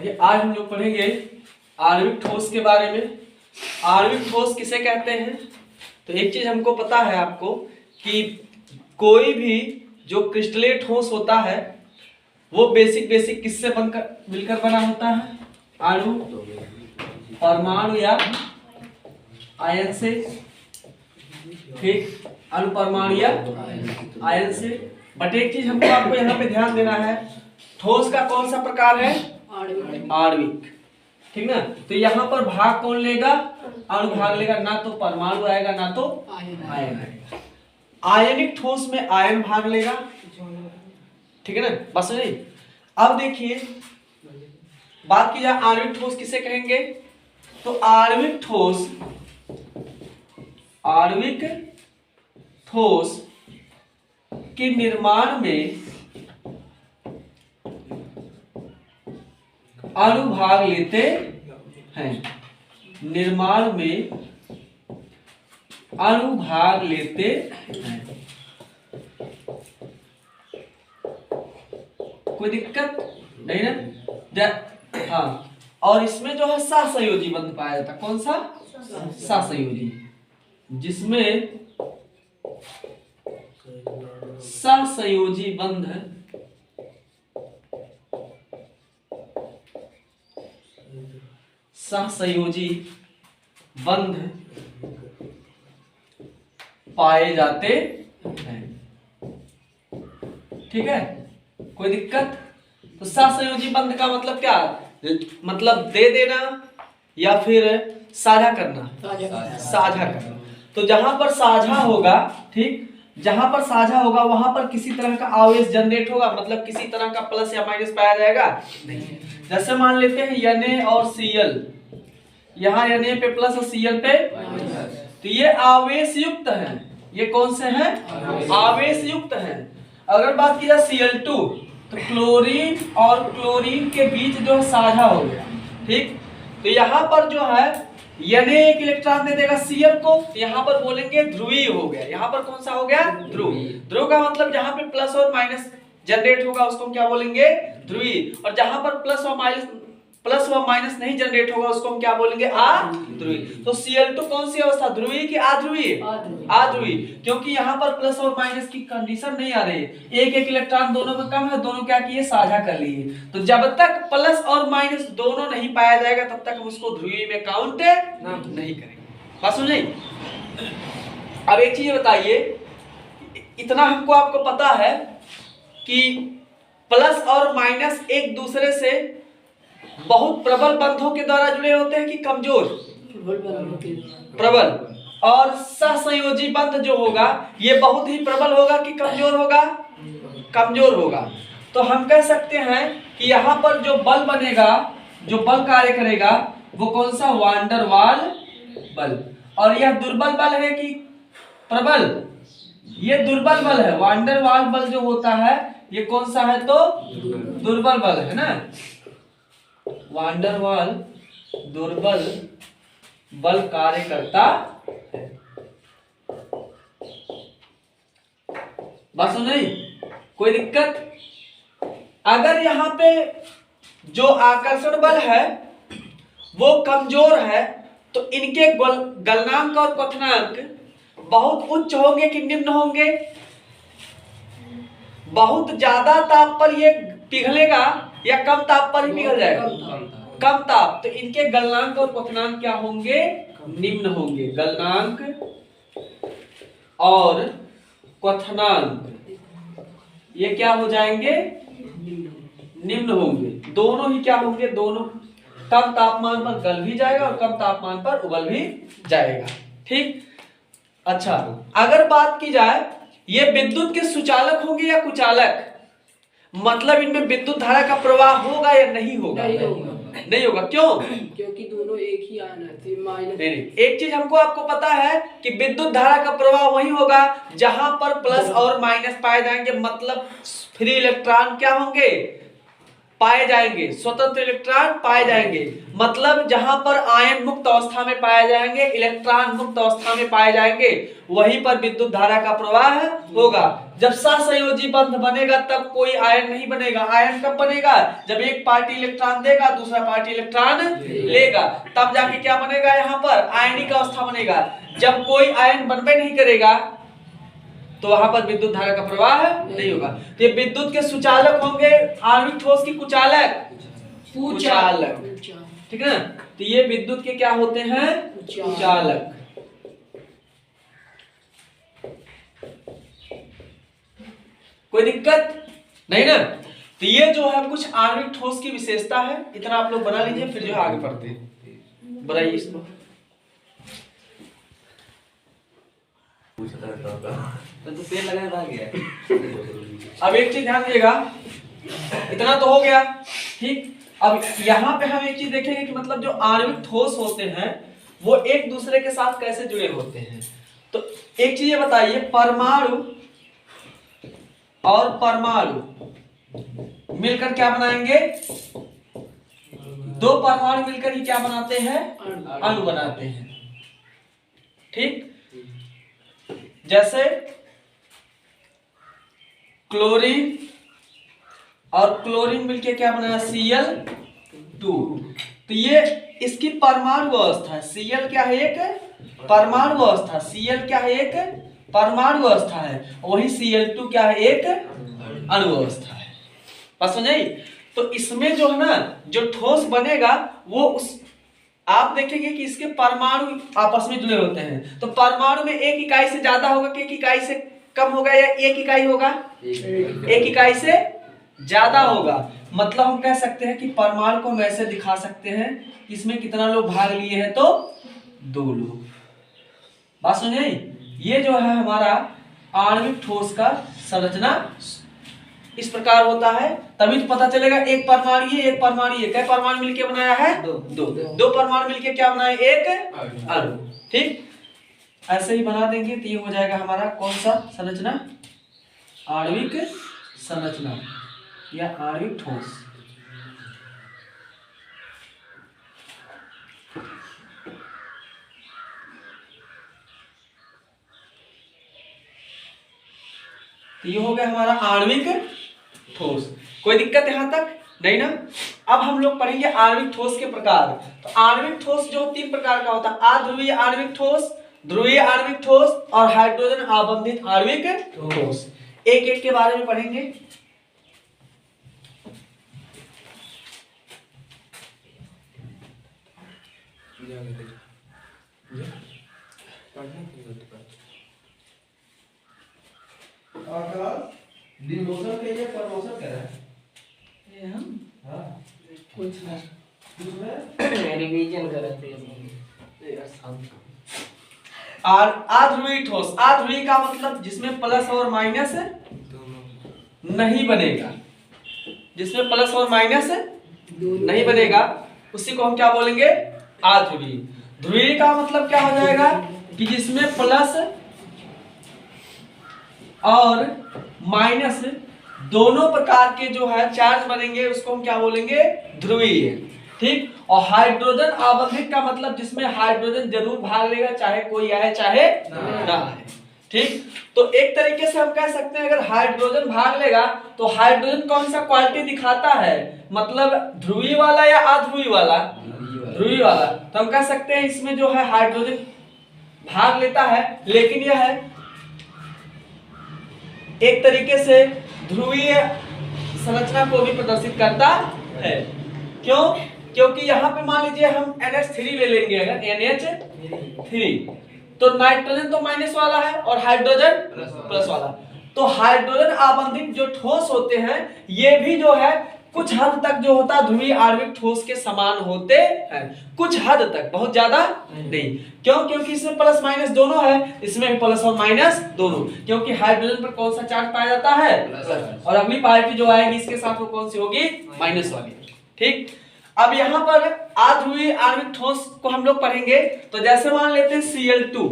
देखिए आज हम लोग पढ़ेंगे आणविक ठोस के बारे में। आणविक ठोस किसे कहते हैं? तो एक चीज हमको पता है आपको कि कोई भी जो क्रिस्टलीय ठोस होता है वो बेसिक किससे बनकर मिलकर बना होता है? अणु, परमाणु या आयन से। ठीक, अणु, परमाणु या आयन से। बट एक चीज हमको आपको यहाँ पे ध्यान देना है, ठोस का कौन सा प्रकार है? आणविक। ठीक ना, तो यहाँ पर भाग कौन लेगा? अणु भाग लेगा, ना तो परमाणु आएगा ना तो आयन आएगा। आयनिक ठोस में आयन भाग लेगा। ठीक है ना, बस नहीं। अब देखिए बात की जाए आणविक ठोस किसे कहेंगे, तो आणविक ठोस के निर्माण में अणु भाग लेते हैं। निर्माण में अणु भाग लेते हैं। कोई दिक्कत नहीं ना? हाँ, और इसमें जो है सहसंयोजी बंध पाया जाता है। कौन सा? सहसंयोजी, जिसमें सहसंयोजी बंध पाए जाते हैं। ठीक है, कोई दिक्कत? तो सहसंयोजी बंध का मतलब क्या? मतलब दे देना या फिर साझा करना। साझा करना। तो जहां पर साझा होगा, ठीक, जहां पर साझा होगा वहां पर किसी तरह का आवेश जनरेट होगा, मतलब किसी तरह का प्लस या माइनस पाया जाएगा नहीं। जैसे मान लेते हैं Na और Cl, यहाँ Na पे प्लस और Cl पे, तो ये आवेश युक्त है। ये कौन से हैं? आवेश युक्त है। अगर बात की जाए Cl2, तो क्लोरीन और क्लोरीन के बीच जो साझा हो गया। ठीक, तो यहाँ पर जो है Na एक इलेक्ट्रॉन दे देगा Cl को, यहाँ पर बोलेंगे ध्रुवीय हो गया। यहाँ पर कौन सा हो गया? ध्रुव। ध्रुव का मतलब जहाँ पे प्लस और माइनस जनरेट होगा उसको हम क्या बोलेंगे? ध्रुवीय। और जहां पर प्लस व माइनस नहीं जनरेट होगा उसको हम क्या बोलेंगे? अध्रुवीय। तो Cl2 कौन सी अवस्था? ध्रुवीय कि अध्रुवीय? अध्रुवीय, क्योंकि यहाँ पर प्लस और माइनस की कंडीशन नहीं आ रही है। एक एक इलेक्ट्रॉन दोनों में कम है, दोनों क्या किए? साझा कर लिए। तो जब तक प्लस और माइनस दोनों नहीं पाया जाएगा तब तक हम उसको ध्रुवीय में काउंट नहीं करेंगे। बात समझे? अब एक चीज बताइए, इतना हमको आपको पता है कि प्लस और माइनस एक दूसरे से बहुत प्रबल बंधों के द्वारा जुड़े होते हैं कि कमजोर? प्रबल। और सहसंयोजी बंध जो होगा ये बहुत ही प्रबल होगा कि कमजोर होगा? कमजोर होगा। तो हम कह सकते हैं कि यहाँ पर जो बल बनेगा, जो बल कार्य करेगा वो कौन सा? वान डर वाल बल। और यह दुर्बल बल है कि प्रबल? ये दुर्बल बल है। वान डर वाल बल जो होता है ये कौन सा है? तो दुर्बल बल है ना। वान डर वाल दुर्बल बल कार्य करता है। बस नहीं, कोई दिक्कत? अगर यहाँ पे जो आकर्षण बल है वो कमजोर है तो इनके गलनांक और क्वथनांक बहुत उच्च होंगे कि निम्न होंगे? बहुत ज्यादा ताप पर ये पिघलेगा या कम ताप पर ही पिघल जाएगा? कम ताप। तो इनके गलनांक और क्वथनांक क्या होंगे? निम्न होंगे। गलनांक और क्वथनांक ये क्या हो जाएंगे? निम्न होंगे। दोनों ही क्या होंगे? दोनों कम तापमान पर गल भी जाएगा और कम तापमान पर उबल भी जाएगा। ठीक, अच्छा, अगर बात की जाए ये विद्युत के सुचालक होंगे या कुचालक? मतलब इनमें विद्युत धारा का प्रवाह होगा या नहीं होगा? नहीं होगा। क्यों? क्योंकि दोनों एक ही आयन है। माइनस नहीं, एक चीज हमको आपको पता है कि विद्युत धारा का प्रवाह वही होगा जहां पर प्लस और माइनस पाए जाएंगे, मतलब फ्री इलेक्ट्रॉन क्या होंगे? पाए जाएंगे, स्वतंत्र इलेक्ट्रॉन पाए जाएंगे। मतलब जहां पर आयन मुक्त अवस्था में पाए जाएंगे, इलेक्ट्रॉन मुक्त अवस्था में पाए जाएंगे, वहीं पर विद्युत धारा का प्रवाह होगा। जब सहसंयोजी बंध बनेगा तब कोई आयन नहीं बनेगा। आयन कब बनेगा? जब एक पार्टी इलेक्ट्रॉन देगा, दूसरा पार्टी इलेक्ट्रॉन लेगा, तब जाके क्या बनेगा? यहाँ पर आयनिक अवस्था बनेगा। जब कोई आयन बनबे नहीं करेगा तो वहां पर विद्युत धारा का प्रवाह नहीं होगा। तो ये विद्युत के सुचालक होंगे, आणविक ठोस की कुचालक, कुचालक, ठीक है ना। तो ये विद्युत के क्या होते हैं? कुचालक। कोई दिक्कत नहीं ना। तो ये जो है कुछ आणविक ठोस की विशेषता है, इतना आप लोग बना लीजिए, फिर जो है आगे बढ़ते हैं। बनाइए इसको। तो पेड़ लगाया गया। अब एक चीज ध्यान दीजिएगा, इतना तो हो गया, ठीक। अब यहाँ पे हम एक चीज देखेंगे कि मतलब जो आणविक ठोस होते हैं वो एक दूसरे के साथ कैसे जुड़े होते हैं। तो एक चीज ये बताइए, परमाणु और परमाणु मिलकर क्या बनाएंगे? दो परमाणु मिलकर ही क्या बनाते हैं? अणु बनाते हैं, ठीक। जैसे क्लोरीन और क्लोरीन मिलके क्या बनाया? Cl2। तो ये इसकी परमाणु अवस्था है। Cl क्या है? एक परमाणु अवस्था। Cl क्या है? एक परमाणु अवस्था है। वही Cl2 क्या है? एक अणु अवस्था है। बात समझ? तो इसमें जो है ना, जो ठोस बनेगा वो उस, आप देखेंगे कि इसके परमाणु आपस में जुड़े होते हैं। तो परमाणु में एक इकाई से ज्यादा होगा कि एक इकाई से कम होगा, या एक इकाई होगा? एक इकाई से ज्यादा होगा। मतलब हम कह सकते हैं कि परमाणु को हम ऐसे दिखा सकते हैं कि इसमें कितना लोग भाग लिए हैं? तो 2 लोग। बात समझे? ये जो है हमारा आणविक ठोस का संरचना इस प्रकार होता है। तभी तो पता चलेगा एक परमाणु ये, एक परमाणु ये। कई परमाणु मिलके बनाया है? दो परमाणु मिलके क्या बनाए? एक अणु, ठीक। ऐसे ही बना देंगे तो ये हो जाएगा हमारा कौन सा संरचना? आणविक संरचना या आणविक ठोस। तो ये हो गया हमारा आणविक ठोस। कोई दिक्कत यहां तक नहीं ना। अब हम लोग पढ़ेंगे आणविक ठोस के प्रकार। तो आणविक ठोस जो 3 प्रकार का होता है: अध्रुवीय आणविक ठोस, ध्रुवीय आणविक ठोस और हाइड्रोजन आबंधित आणविक ठोस। एक एक के बारे में पढ़ेंगे। डिमोशन के लिए प्रमोशन कर रहा है ये हम। हाँ कुछ ना, रिवीजन करते हैं। और अध्रुवीय ठोस, अध्रुवीय का मतलब जिसमें प्लस और माइनस नहीं बनेगा, जिसमें प्लस और माइनस नहीं बनेगा, उसी को हम क्या बोलेंगे? अध्रुवीय। ध्रुवीय का मतलब क्या हो जाएगा कि जिसमें प्लस और माइनस दोनों प्रकार के जो है चार्ज बनेंगे, उसको हम क्या बोलेंगे? ध्रुवीय, ठीक। और हाइड्रोजन आबंधित का मतलब जिसमें हाइड्रोजन जरूर भाग लेगा, चाहे कोई आए चाहे ना आए, ठीक। तो एक तरीके से हम कह सकते हैं अगर हाइड्रोजन भाग लेगा तो हाइड्रोजन कौन सा क्वालिटी दिखाता है? मतलब ध्रुवीय वाला या अध्रुवीय वाला? ध्रुवीय वाला। तो हम कह सकते हैं इसमें जो है हाइड्रोजन भाग लेता है, लेकिन यह है एक तरीके से ध्रुवीय संरचना को भी प्रदर्शित करता है। क्यों? क्योंकि यहाँ पे मान लीजिए हम NH3 ले लेंगे, अगर NH3 तो नाइट्रोजन तो माइनस वाला है और हाइड्रोजन प्लस वाला। तो हाइड्रोजन आबंधित जो ठोस होते हैं ये भी जो है कुछ हद तक जो होता है ध्रुवीय आणविक ठोस के समान होते हैं, कुछ हद तक, बहुत ज्यादा नहीं। क्यों? क्योंकि इसमें प्लस माइनस दोनों है, इसमें भी प्लस और माइनस दोनों। क्योंकि हाइड्रोजन पर कौन सा चार्ज पाया जाता है? प्लस। और अगली पार्टी जो आएगी इसके साथ वो कौन सी होगी? माइनस वाली, ठीक। अब यहाँ पर अध्रुवीय आणविक ठोस को हम लोग पढ़ेंगे। तो जैसे मान लेते हैं Cl2,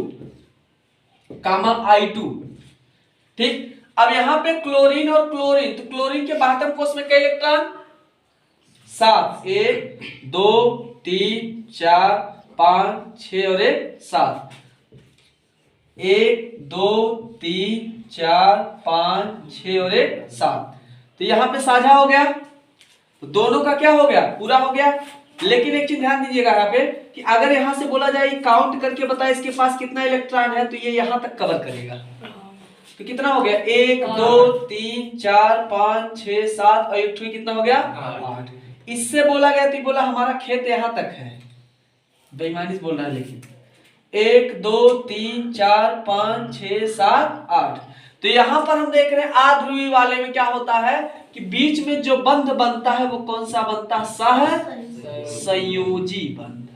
I2, ठीक। अब यहाँ पे क्लोरीन और क्लोरीन, तो क्लोरीन के बाह्यतम कोष में कई इलेक्ट्रॉन? 7, 1 2 3 4 5 6 और 1 7, 1 2 3 4 5 6 और 1 7। तो यहाँ पे साझा हो गया, तो दोनों का क्या हो गया, पूरा हो गया। लेकिन एक चीज ध्यान दीजिएगा यहाँ पे कि अगर यहाँ से बोला जाए काउंट करके बताए इसके पास कितना इलेक्ट्रॉन है, तो ये यहाँ तक कवर करेगा। तो कितना हो गया, 1 2 3 4 5 6 7 और एक कितना हो गया 8। इससे बोला गया तो बोला हमारा खेत यहाँ तक है, बेईमानी से बोल रहा है लेकिन 1 2 3 4 5 6 7 8। तो यहां पर हम देख रहे हैं आध्रुवी वाले में क्या होता है कि बीच में जो बंध बनता है वो कौन सा बनता है, सहसंयोजी बंध।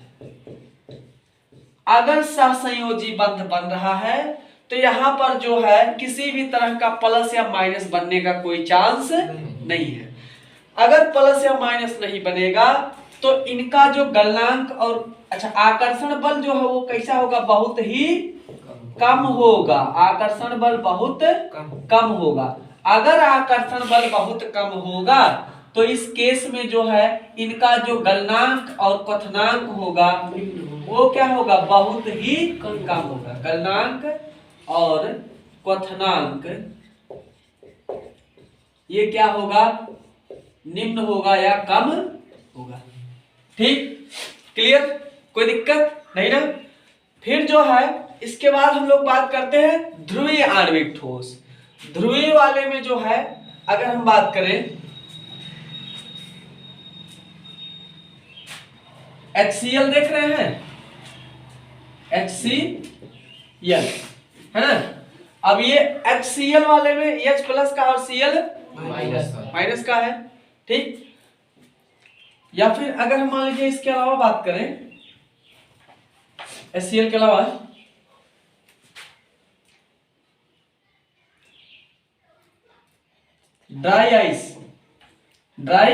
अगर सहसंयोजी बंध बन रहा है तो यहां पर जो है किसी भी तरह का प्लस या माइनस बनने का कोई चांस नहीं है। अगर प्लस या माइनस नहीं बनेगा तो इनका जो गलनांक और आकर्षण बल जो है वो कैसा होगा, बहुत ही कम होगा। आकर्षण बल बहुत कम होगा। अगर आकर्षण बल बहुत कम होगा तो इस केस में जो है इनका जो गलनांक और क्वथनांक होगा वो क्या होगा, बहुत ही कम होगा। गलनांक और क्वथनांक ये क्या होगा, निम्न होगा या कम होगा। ठीक, क्लियर, कोई दिक्कत नहीं ना। फिर जो है इसके बाद हम लोग बात करते हैं ध्रुवीय आणविक ठोस। ध्रुवीय वाले में जो है अगर हम बात करें HCl देख रहे हैं, HCl है ना। अब ये HCl वाले में H प्लस का और Cl माइनस का है। ठीक, या फिर अगर हम मान लीजिए इसके अलावा बात करें HCl के अलावा ड्राई आइस। ड्राई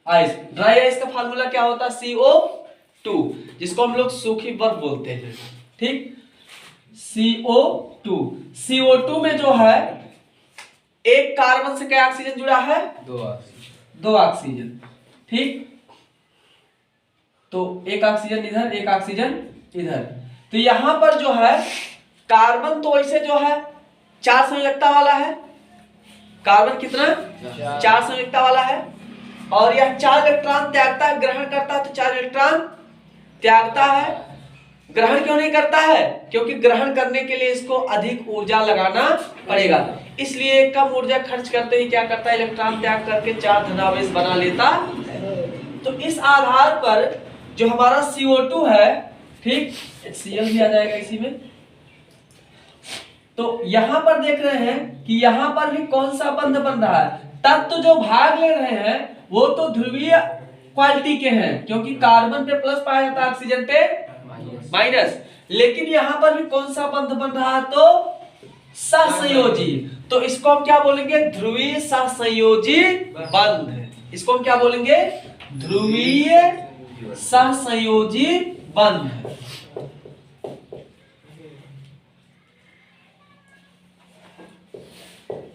आइस का फार्मूला क्या होता है, CO2, जिसको हम लोग सूखी बर्फ बोलते हैं। ठीक, CO2 में जो है एक कार्बन से क्या ऑक्सीजन जुड़ा है, दो ऑक्सीजन। ठीक, तो एक ऑक्सीजन इधर एक ऑक्सीजन इधर। तो यहां पर जो है कार्बन तो वैसे जो है 4 संयोजकता वाला है। कार्बन कितना 4 संयोजकता वाला है और यह 4 इलेक्ट्रॉन त्यागता है, ग्रहण करता है तो 4 इलेक्ट्रॉन त्यागता है। ग्रहण क्यों नहीं करता है, क्योंकि ग्रहण करने के लिए इसको अधिक ऊर्जा लगाना पड़ेगा, इसलिए कम ऊर्जा खर्च करते ही क्या करता है, इलेक्ट्रॉन त्याग करके 4 धनावेश बना लेता। तो इस आधार पर जो हमारा CO2 है, ठीक, HCl भी आ जाएगा इसी में। तो यहां पर देख रहे हैं कि यहां पर भी कौन सा बंध बन रहा है, तत्व जो भाग ले रहे हैं वो तो ध्रुवीय क्वालिटी के हैं, क्योंकि कार्बन पे प्लस पाया जाता है, ऑक्सीजन पे माइनस। लेकिन यहां पर भी कौन सा बंध बन रहा है, तो सहसंयोजी। तो इसको हम क्या बोलेंगे, ध्रुवीय सहसंयोजी बंध। इसको हम क्या बोलेंगे, ध्रुवीय सहसंयोजी बंध।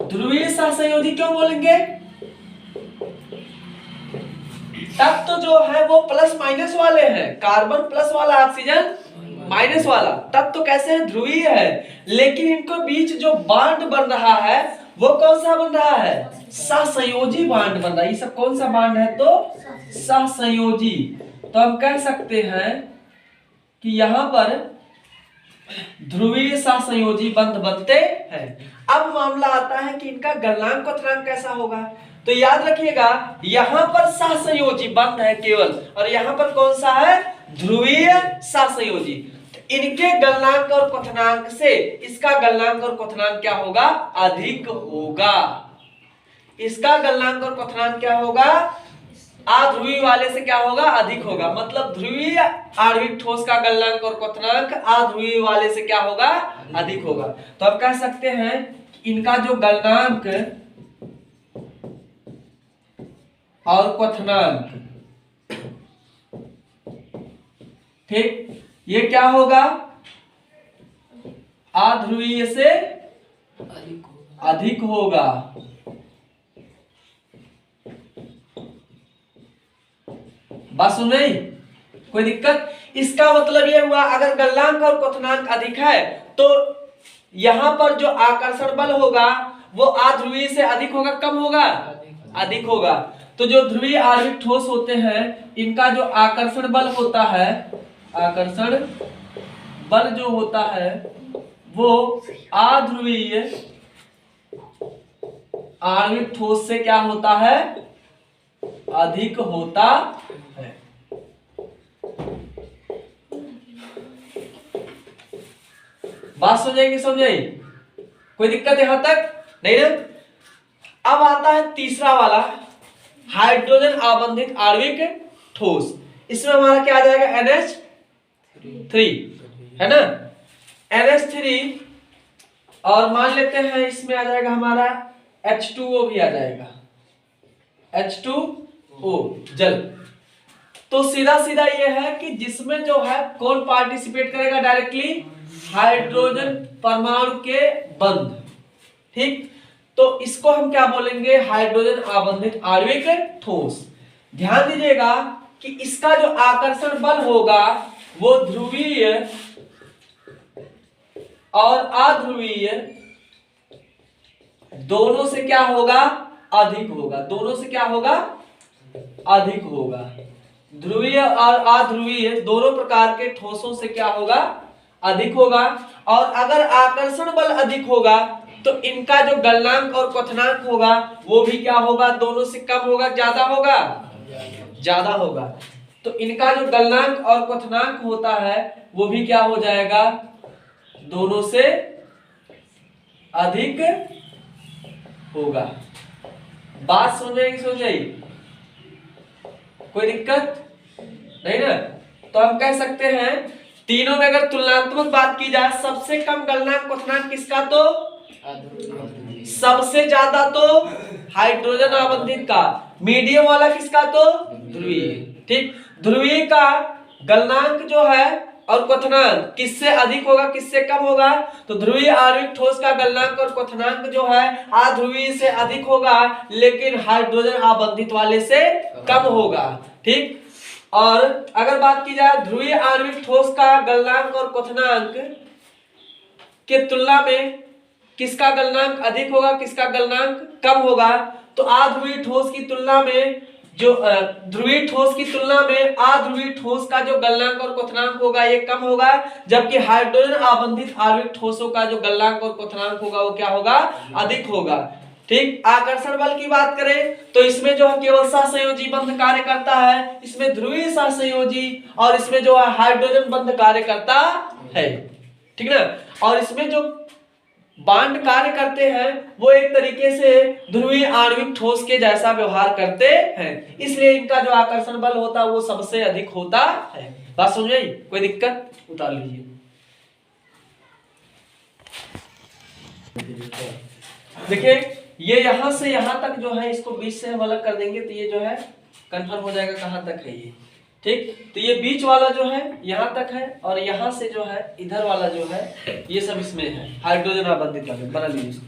ध्रुवीय सहसंयोजी क्यों बोलेंगे, तत्व जो है वो प्लस माइनस वाले हैं। कार्बन प्लस वाला, ऑक्सीजन माइनस वाला। तत्व कैसे है, ध्रुवीय है, लेकिन इनको बीच जो बांड बन रहा है वो कौन सा बन रहा है, सहसंयोजी बांड बन रहा है। ये सब कौन सा बांड है, तो सहसंयोजी। तो हम कह सकते हैं कि यहां पर ध्रुवीय सहसंयोजी बंध बनते हैं। अब मामला आता है कि इनका गलनांक क्वथनांक कैसा होगा। तो याद रखिएगा यहां पर सहसंयोजी बंध है केवल, और यहां पर कौन सा है, ध्रुवीय सहसंयोजी। तो इनके गलनांक और क्वथनांक से इसका गलनांक और क्वथनांक क्या होगा, अधिक होगा। इसका गलनांक और क्वथनांक क्या होगा, अध्रुवीय वाले से क्या होगा, अधिक होगा। मतलब ध्रुवीय आणविक ठोस का गलनांक और क्वथनांक अध्रुवीय वाले से क्या होगा, अधिक होगा। तो अब कह सकते हैं इनका जो गलनांक और क्वथनांक, ठीक, ये क्या होगा, अध्रुवीय से अधिक होगा। बात सुन रही? कोई दिक्कत? इसका मतलब ये हुआ अगर गलनांक और क्वथनांक अधिक है तो यहां पर जो आकर्षण बल होगा वो आध्रुवीय से अधिक होगा कम होगा? अधिक होगा। तो जो ध्रुवीय आणविक ठोस होते हैं इनका जो आकर्षण बल होता है, आकर्षण बल जो होता है वो आध्रुवीय आणविक ठोस से क्या होता है? अधिक होता है। बात समझेगी? समझाई? कोई दिक्कत यहां तक नहीं ना? अब आता है तीसरा वाला, हाइड्रोजन आबंधित आणविक ठोस। इसमें हमारा क्या आ जाएगा? NH3 है ना? NH3 और मान लेते हैं इसमें आ जाएगा हमारा H2O भी आ जाएगा, H2O जल। तो सीधा सीधा ये है कि जिसमें जो है कौन पार्टिसिपेट करेगा डायरेक्टली? हाइड्रोजन परमाणु के बंध। ठीक, तो इसको हम क्या बोलेंगे? हाइड्रोजन आबंधित आणविक ठोस। ध्यान दीजिएगा कि इसका जो आकर्षण बल होगा वो ध्रुवीय और अध्रुवीय दोनों से क्या होगा? अधिक होगा। दोनों से क्या होगा? अधिक होगा। ध्रुवीय और अध्रुवीय दोनों प्रकार के ठोसों से क्या होगा? अधिक होगा। और अगर आकर्षण बल अधिक होगा तो इनका जो गलनांक और क्वथनांक होगा वो भी क्या होगा? दोनों से कम होगा, ज्यादा होगा? ज्यादा होगा। तो इनका जो गलनांक और क्वथनांक होता है वो भी क्या हो जाएगा? दोनों से अधिक होगा। बात समझेगी? समझाई? कोई दिक्कत नहीं ना? तो हम कह सकते हैं तीनों में अगर तुलनात्मक बात की जाए, सबसे कम गलनांक क्वथनांक किसका? तो सबसे ज्यादा तो हाइड्रोजन आबंधित का। मीडियम वाला किसका? तो ध्रुवीय। ठीक, ध्रुवीय का गलनांक जो है और क्वथनांक किससे अधिक होगा, किससे कम होगा? तो ध्रुवीय आणविक ठोस का गलनांक और क्वथनांक जो है अध्रुवीय से अधिक होगा, लेकिन हाइड्रोजन आबंधित वाले से कम होगा। ठीक, और अगर बात की जाए ध्रुवीय आणविक ठोस का गलनांक और क्वथनांक के तुलना में किसका गलनांक अधिक होगा, किसका गलनांक कम होगा? तो अध्रुवीय ठोस की तुलना में जो ध्रुवीय ठोस की तुलना में अध्रुवीय ठोस का जो गलनांक और क्वथनांक होगा ये कम होगा, जबकि हाइड्रोजन आबंधित आणविक ठोसों का जो गलनांक और क्वथनांक होगा वो क्या होगा? अधिक होगा। ठीक, आकर्षण बल की बात करें तो इसमें जो है केवल सहसंयोजी बंध कार्य करता है, इसमें ध्रुवीय सहसंयोजी और इसमें जो है हाइड्रोजन बंध कार्य करता है। ठीक ना? और इसमें जो बांड कार्य करते हैं वो एक तरीके से ध्रुवीय आणविक ठोस के जैसा व्यवहार करते हैं, इसलिए इनका जो आकर्षण बल होता है वो सबसे अधिक होता है। बात समझ आई? कोई दिक्कत? उतार लीजिए। देखिए ये यहां से यहां तक जो है इसको बीच से हम अलग कर देंगे तो ये जो है कंफर्म हो जाएगा कहां तक है ये। ठीक, तो ये बीच वाला जो है यहाँ तक है और यहाँ से जो है इधर वाला जो है ये सब इसमें है, हाइड्रोजन आबंधित बना लीजिए इसको।